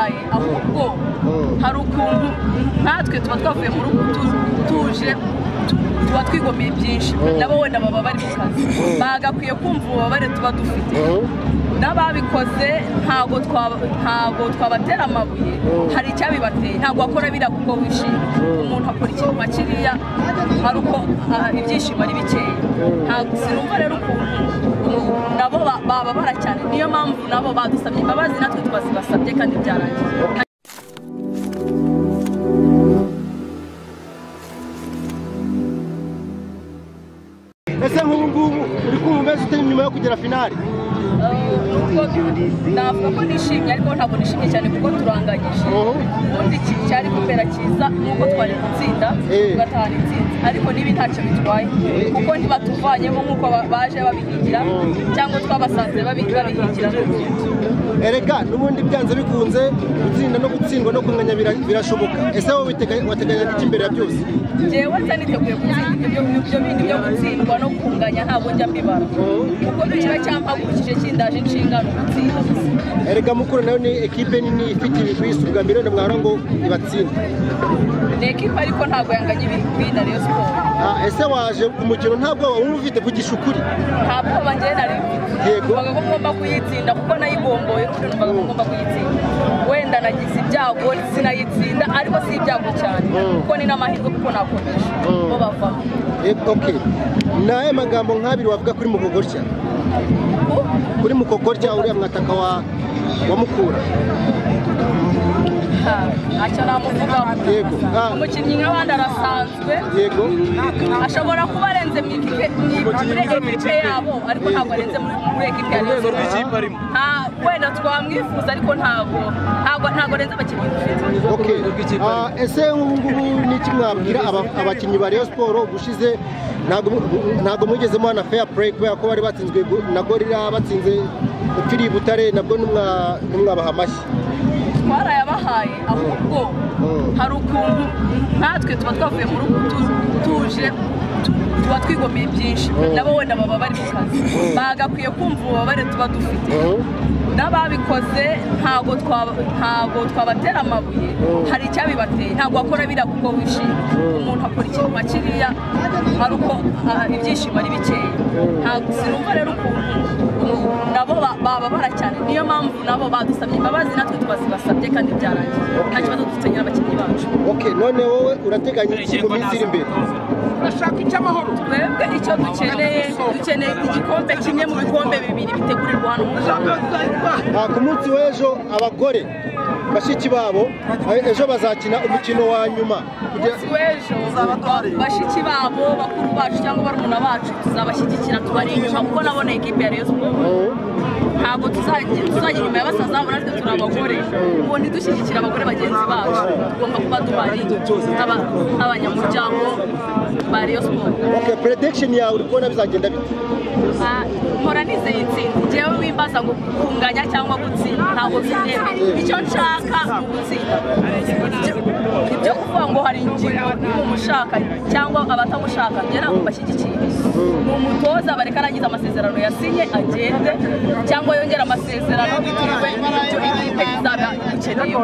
yabahaye ahubwo hari ukuntu natwe tuba twavuye mu rugo tuje tuba twigomeye byinshi nabo wenda baba bari mu kazi bagakwiye kumva ububabare tuba dufite n'ababikoze ntabwo twabatera amabuye hari icyabibateye ntabwo wakora biriya kuko wishimye umuntu akora ikintu nka kiriya ari uko ibyishimo ari bikeya ntabwo sinumva rero ukuntu nabo bababara cyane niyo mpamvu nabo badusabye imbabazi natwe twazibasabye kandi byarangiye. Ese nk'ubu uri kumva umeze ute nyuma yo kugera finali? Navuga ko nishimye ariko ntabwo nishimye cyane kuko turanganyije ubundi cyari kubera cyiza nuko twari gutsinda tugatahana intsinzi ariko niba ntacyo bitwaye kuko ntibatuvanyemo nk'uko baje babihigira cyangwa twabasanze babihigira erega n'ubundi byanze bikunze gutsinda no gutsindwa no kunganya birashoboka. Ese wowe wateganya iki imbere ya byose? Jewe nsaniteguye gutsinda ibyo bindi byo gutsindwa no kunganya ntabwo njya mbibara kuko kiba cyampagurukije kindaje inshingano gutsinda. Erega mukuru nayo ni ekipe nini ifite ibisubwa miliyoni mwara ngo ibatsinde. Ni ekipe ariko ntabwo yanganye ibigwi na Rayon Sport. Ese waje ku mukino ntabwo wumva ufite kugisha ukuri? Ntabwo bangiye nari yego bavuga ko ngomba kuyitsinda kuko nayibomboye numvaga ko ngomba kuyitsinda wenda nagize ibyago sinayitsinda ariko si ibyago cyane kuko ni n'amahirwe kuko nakomeje bo bavamo. Okay, naye magambo nk'abiri wavuga kuri Mukogorya? Kuri Mukogorya uriya mwataka wa Mukura? Acha namuvuga yego umukinnyi nk'abandi arasanzwe yego ashobora kuba arenze mu ekipe yabo ariko ntabwo arenze muri ekipe ya Rayon Sport. Wenda twamwifuza ariko ntabwo arenze abakinnyi dufite. Ese ngubu n'iki mwabwira abakinnyi ba Rayon Sport gushize ntabwo mwigeze muhana fair play kubera ko bari batsinzwe na Gorilla batsinze Fili Butare nabwo numwabaha amashyi? Twarayabahaye ahubwo hari ukuntu natwe tuba twavuye mu rugo tuje tuba twigomeye byinshi nabo wenda baba bari mu kazi bagakwiye kumva ububabare tuba dufite n'ababikoze ntabwo twabatera amabuye hari icyabibateye ntabwo wakora biriya kuko wishimye umuntu akora ikintu nka kiriya ari uko ibyishimo ari bikeya ntabwo sinumva rero ukuntu nabo bababara cyane niyo mpamvu nabo badusabye imbabazi natwe twazibasabye kandi byarangiye nta kibazo dusenyera abakinnyi bacu. None wowe urateganya iki mu minsi iri imbere? Urashaka icy'amahoro? Twebwe icyo dukeneye igikombe kimwe mu bikombe bibiri bitegurirwa hano mu Rwanda. Ku munsi w'ejo abagore bashiki babo ejo bazakina umukino wa nyuma. Umunsi w'ejo bashiki babo bakuru bacu cyangwa barumuna bacu tuzabashyigikira tubari inyuma kuko nabona ekipe ya Rayon Sport ntabwo tuzajya inyuma y'abasaza babo natwe turi abagore ngo ntidushyigikire abagore bagenzi bacu tugomba kuba tubari nk'abanyamuryango ba Rayon Sport. Prediction yawe uri kubona bizagenda bite? Mpora nizeye intsinzi njyewe wimbaza ngo kunganya cyangwa gutsinda ntabwo byemeye icyo nshaka gutsinda ibyo kuvuga ngo hari ingingo umushaka cyangwa abatamushaka njye ntabwo mbashyigikiye ni umutoza bareka arangiza amasezerano yasinye agende cyangwa yongera amasezerano bitewe n'ibyo ikipe izaba ikeneye.